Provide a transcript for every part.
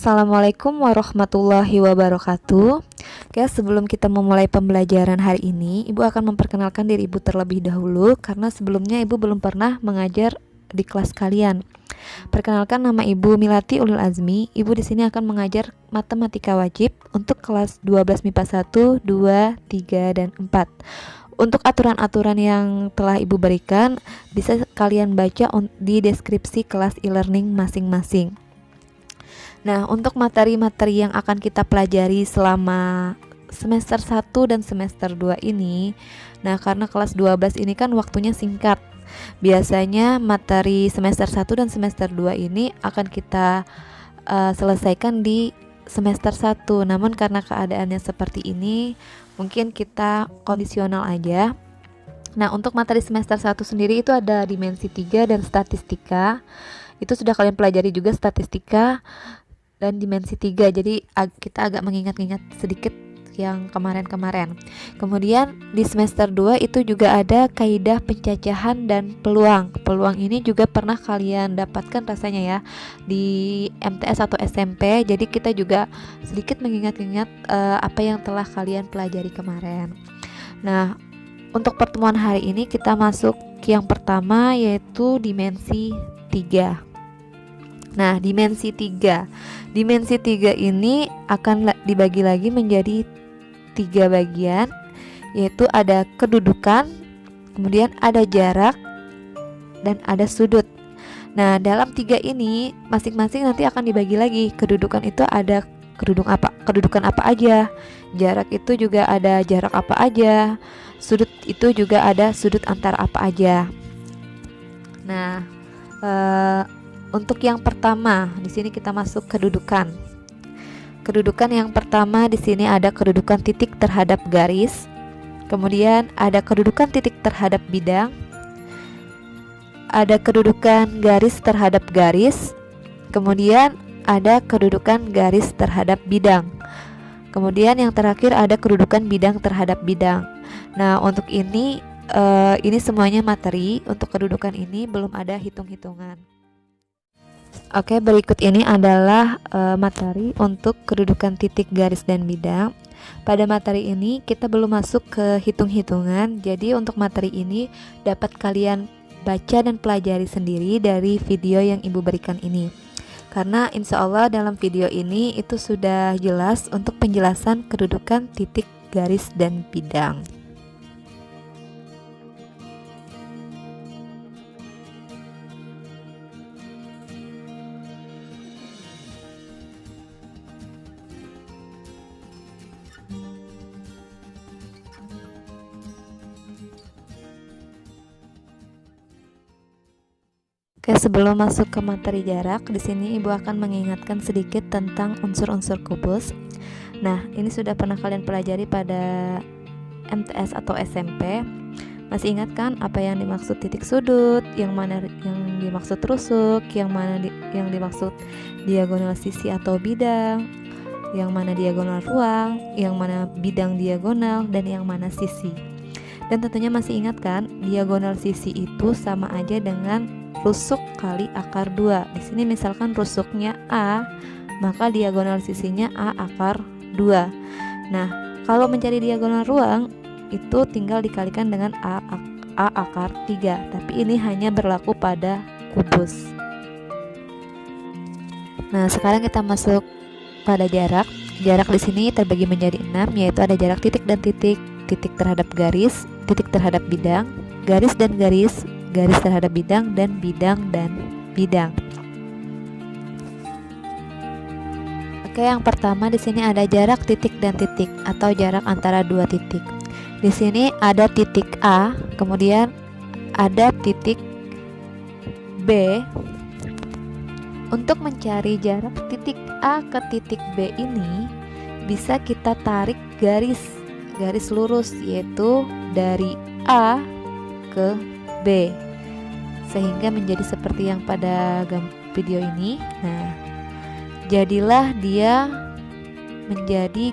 Assalamualaikum warahmatullahi wabarakatuh. Oke, sebelum kita memulai pembelajaran hari ini, Ibu akan memperkenalkan diri Ibu terlebih dahulu karena sebelumnya Ibu belum pernah mengajar di kelas kalian. Perkenalkan, nama Ibu Milati Ulul Azmi. Ibu di sini akan mengajar matematika wajib untuk kelas 12 MIPA 1, 2, 3, dan 4. Untuk aturan-aturan yang telah Ibu berikan bisa kalian baca di deskripsi kelas e-learning masing-masing. Nah, untuk materi-materi yang akan kita pelajari selama semester 1 dan semester 2 ini, nah karena kelas 12 ini kan waktunya singkat. Biasanya materi semester 1 dan semester 2 ini akan kita selesaikan di semester 1. Namun karena keadaannya seperti ini, mungkin kita kondisional aja. Nah, untuk materi semester 1 sendiri itu ada dimensi 3 dan statistika. Itu sudah kalian pelajari juga, statistika dan dimensi 3. Jadi kita agak mengingat-ingat sedikit yang kemarin-kemarin. Kemudian di semester 2 itu juga ada kaidah pencacahan dan peluang. Peluang ini juga pernah kalian dapatkan rasanya ya di MTS atau SMP. Jadi kita juga sedikit mengingat-ingat apa yang telah kalian pelajari kemarin. Nah, untuk pertemuan hari ini kita masuk yang pertama, yaitu dimensi 3. Nah, dimensi 3 ini akan dibagi lagi menjadi 3 bagian, yaitu ada kedudukan, kemudian ada jarak, dan ada sudut. Nah, dalam 3 ini masing-masing nanti akan dibagi lagi. Kedudukan itu ada kedudukan apa aja, jarak itu juga ada jarak apa aja, sudut itu juga ada sudut antara apa aja. Nah, untuk yang pertama di sini kita masuk kedudukan. Kedudukan yang pertama di sini ada kedudukan titik terhadap garis. Kemudian ada kedudukan titik terhadap bidang. Ada kedudukan garis terhadap garis. Kemudian ada kedudukan garis terhadap bidang. Kemudian yang terakhir ada kedudukan bidang terhadap bidang. Nah, untuk ini semuanya materi. Untuk kedudukan ini belum ada hitung-hitungan. Oke, berikut ini adalah materi untuk kedudukan titik, garis, dan bidang. Pada materi ini kita belum masuk ke hitung-hitungan. Jadi untuk materi ini dapat kalian baca dan pelajari sendiri dari video yang Ibu berikan ini. Karena insya Allah dalam video ini itu sudah jelas untuk penjelasan kedudukan titik, garis, dan bidang. Oke, sebelum masuk ke materi jarak, di sini Ibu akan mengingatkan sedikit tentang unsur-unsur kubus. Nah, ini sudah pernah kalian pelajari pada MTS atau SMP. Masih ingat kan apa yang dimaksud titik sudut, yang mana yang dimaksud rusuk, yang mana yang dimaksud diagonal sisi atau bidang, yang mana diagonal ruang, yang mana bidang diagonal, dan yang mana sisi. Dan tentunya masih ingat kan, diagonal sisi itu sama aja dengan rusuk kali akar 2. Di sini misalkan rusuknya A, maka diagonal sisinya A akar 2. Nah, kalau mencari diagonal ruang itu tinggal dikalikan dengan A akar 3. Tapi ini hanya berlaku pada kubus. Nah, sekarang kita masuk pada jarak. Jarak di sini terbagi menjadi 6, yaitu ada jarak titik dan titik, titik terhadap garis, titik terhadap bidang, garis dan garis, garis terhadap bidang, dan bidang dan bidang. Oke, yang pertama di sini ada jarak titik dan titik atau jarak antara dua titik. Di sini ada titik A, kemudian ada titik B. Untuk mencari jarak titik A ke titik B ini bisa kita tarik garis lurus, yaitu dari A ke B, sehingga menjadi seperti yang pada video ini. Nah, jadilah dia menjadi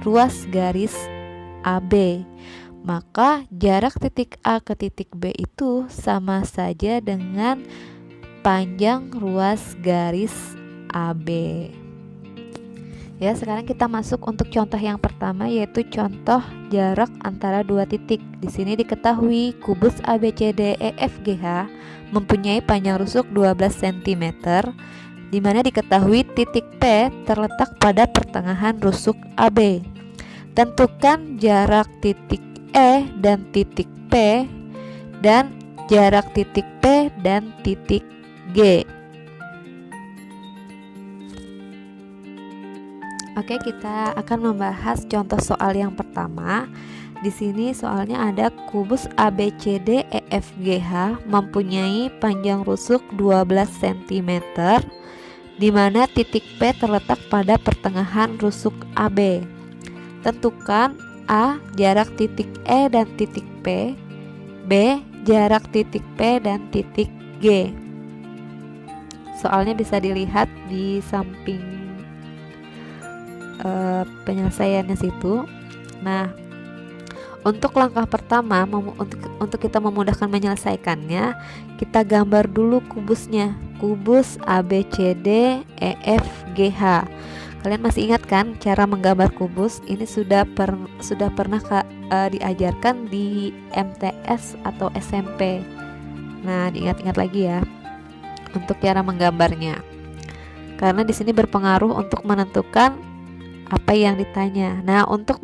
ruas garis AB. Maka jarak titik A ke titik B itu sama saja dengan panjang ruas garis AB. Ya, sekarang kita masuk untuk contoh yang pertama, yaitu contoh jarak antara dua titik. Di sini diketahui kubus ABCDEFGH mempunyai panjang rusuk 12 cm, di mana diketahui titik P terletak pada pertengahan rusuk AB. Tentukan jarak titik E dan titik P dan jarak titik P dan titik G. Oke, kita akan membahas contoh soal yang pertama. Di sini soalnya ada kubus ABCDEFGH mempunyai panjang rusuk 12 cm, di mana titik P terletak pada pertengahan rusuk AB. Tentukan A. Jarak titik E dan titik P, B. Jarak titik P dan titik G. Soalnya bisa dilihat di samping penyelesaiannya situ. Nah, untuk langkah pertama, untuk kita memudahkan menyelesaikannya, kita gambar dulu kubusnya, kubus ABCDEFGH. Kalian masih ingat kan cara menggambar kubus? Ini sudah pernah diajarkan di MTS atau SMP. Nah, diingat-ingat lagi ya untuk cara menggambarnya, karena di sini berpengaruh untuk menentukan apa yang ditanya. Nah, untuk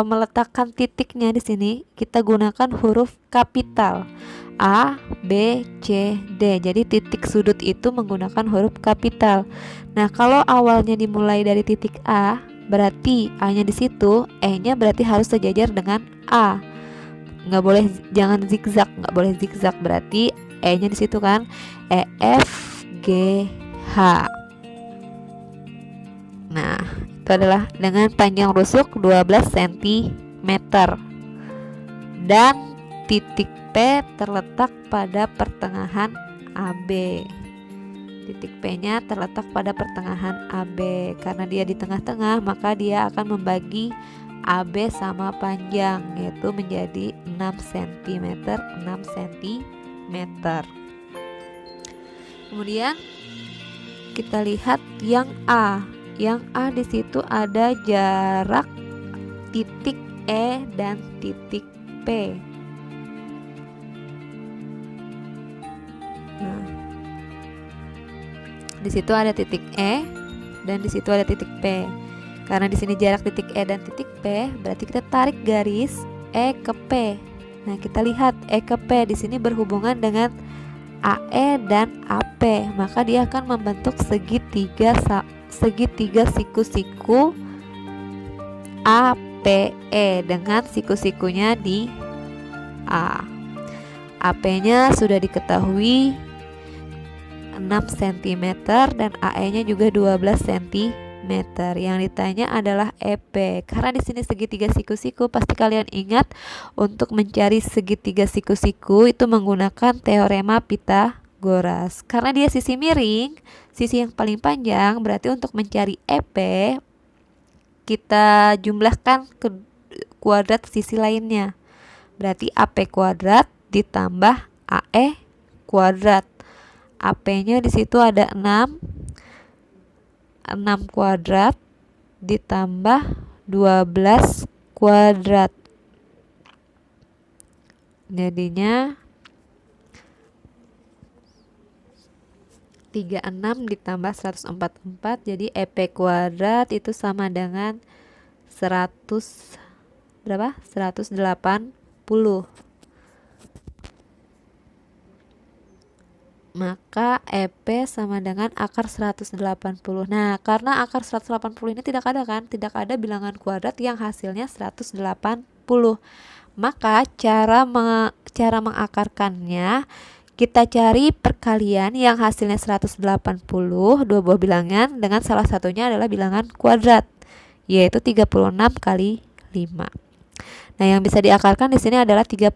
meletakkan titiknya di sini kita gunakan huruf kapital A, B, C, D. Jadi titik sudut itu menggunakan huruf kapital. Nah, kalau awalnya dimulai dari titik A, berarti A-nya di situ, E-nya berarti harus sejajar dengan A. Nggak boleh, jangan zigzag, nggak boleh zigzag. Berarti E-nya di situ kan, E, F, G, H. Nah, itu adalah dengan panjang rusuk 12 cm dan titik P terletak pada pertengahan AB. Titik P-nya terletak pada pertengahan AB. Karena dia di tengah-tengah, maka dia akan membagi AB sama panjang, yaitu menjadi 6 cm, 6 cm. Kemudian kita lihat yang A. Yang A di situ ada jarak titik E dan titik P. Nah, di situ ada titik E dan di situ ada titik P. Karena di sini jarak titik E dan titik P, berarti kita tarik garis E ke P. Nah, kita lihat E ke P di sini berhubungan dengan AE dan AP, maka dia akan membentuk segitiga siku-siku APE dengan siku-sikunya di A. AP-nya sudah diketahui 6 cm dan AE-nya juga 12 cm. Yang ditanya adalah EP. Karena di sini segitiga siku-siku, pasti kalian ingat untuk mencari segitiga siku-siku itu menggunakan teorema Pythagoras. Karena dia sisi miring, sisi yang paling panjang, berarti untuk mencari EP kita jumlahkan ke kuadrat sisi lainnya. Berarti AP kuadrat ditambah AE kuadrat. AP-nya di situ ada 6 kuadrat ditambah 12 kuadrat. Jadinya 36 ditambah 144, jadi EP kuadrat itu sama dengan 100 berapa? 180. Maka EP sama dengan akar 180. Nah, karena akar 180 ini tidak ada kan? Tidak ada bilangan kuadrat yang hasilnya 180. Maka cara mengakarkannya, kita cari perkalian yang hasilnya 180, dua buah bilangan dengan salah satunya adalah bilangan kuadrat, yaitu 36 kali 5. Nah, yang bisa diakarkan di sini adalah 36.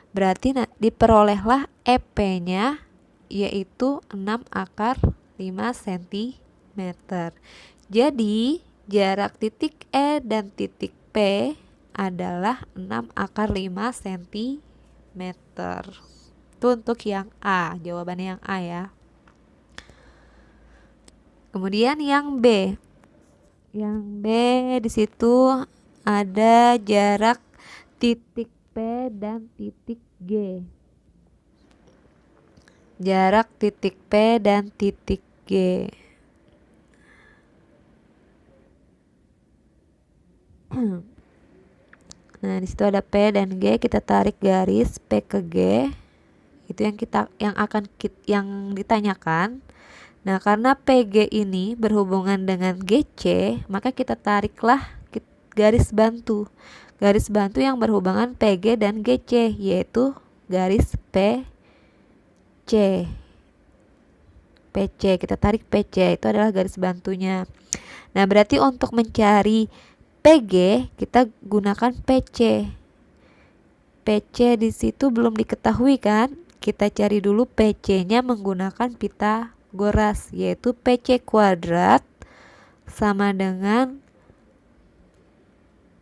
Berarti diperolehlah EP-nya yaitu 6 akar 5 cm. Jadi jarak titik E dan titik P adalah 6 akar 5 cm. Itu untuk yang A, jawabannya yang A ya. Kemudian yang B. Yang B, di situ ada jarak titik P dan titik G. Jarak titik P dan titik G. Nah, di situ ada P dan G, kita tarik garis P ke G. Itu yang ditanyakan. Nah, karena PG ini berhubungan dengan GC, maka kita tariklah garis bantu. Garis bantu yang berhubungan PG dan GC, yaitu garis PC. PC, kita tarik PC, itu adalah garis bantunya. Nah, berarti untuk mencari PG, kita gunakan PC. PC di situ belum diketahui kan? Kita cari dulu PC-nya menggunakan Pitagoras, yaitu PC kuadrat sama dengan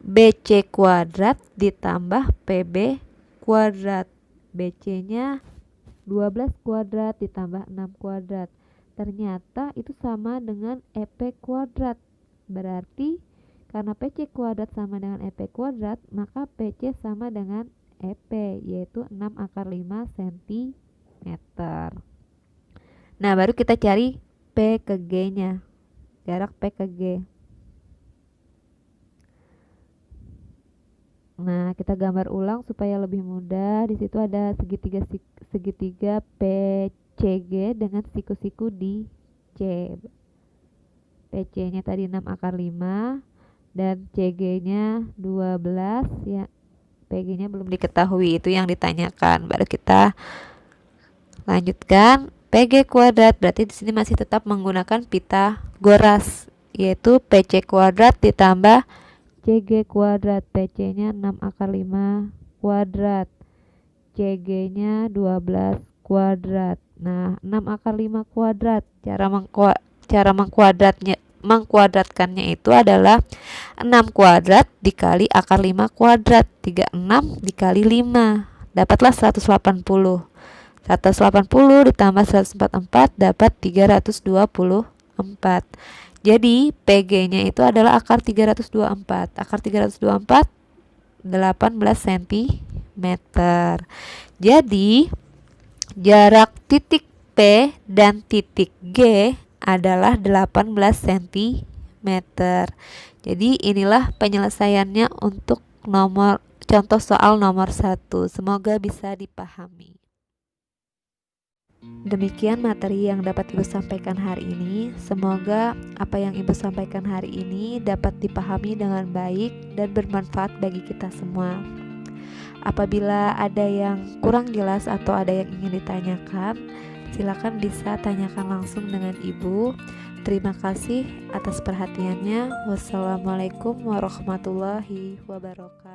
BC kuadrat ditambah PB kuadrat. BC-nya 12 kuadrat ditambah 6 kuadrat. Ternyata itu sama dengan EP kuadrat. Berarti karena PC kuadrat sama dengan EP kuadrat, maka PC sama dengan EP, yaitu 6 akar 5 cm. Nah, baru kita cari P ke G nya, jarak P ke G. Nah, kita gambar ulang supaya lebih mudah. Di situ ada segitiga PCG dengan siku-siku di C. PC nya tadi 6 akar 5 dan CG nya 12 ya. PG-nya belum diketahui, itu yang ditanyakan. Baru kita lanjutkan PG kuadrat, berarti di sini masih tetap menggunakan Pitagoras, yaitu PC kuadrat ditambah CG kuadrat. PC-nya 6 akar 5 kuadrat, CG-nya 12 kuadrat. Nah, 6 akar 5 kuadrat, cara mengkuadratkannya itu adalah 6 kuadrat dikali akar 5 kuadrat. 36 dikali 5 dapatlah 180. 180 ditambah 144 dapat 324. Jadi PG nya itu adalah akar 324. Akar 324 18 cm. Jadi jarak titik P dan titik G adalah 18 cm. Jadi inilah penyelesaiannya untuk contoh soal nomor 1. Semoga bisa dipahami. Demikian materi yang dapat Ibu sampaikan hari ini. Semoga apa yang Ibu sampaikan hari ini dapat dipahami dengan baik dan bermanfaat bagi kita semua. Apabila ada yang kurang jelas atau ada yang ingin ditanyakan, silakan bisa tanyakan langsung dengan Ibu. Terima kasih atas perhatiannya. Wassalamualaikum warahmatullahi wabarakatuh.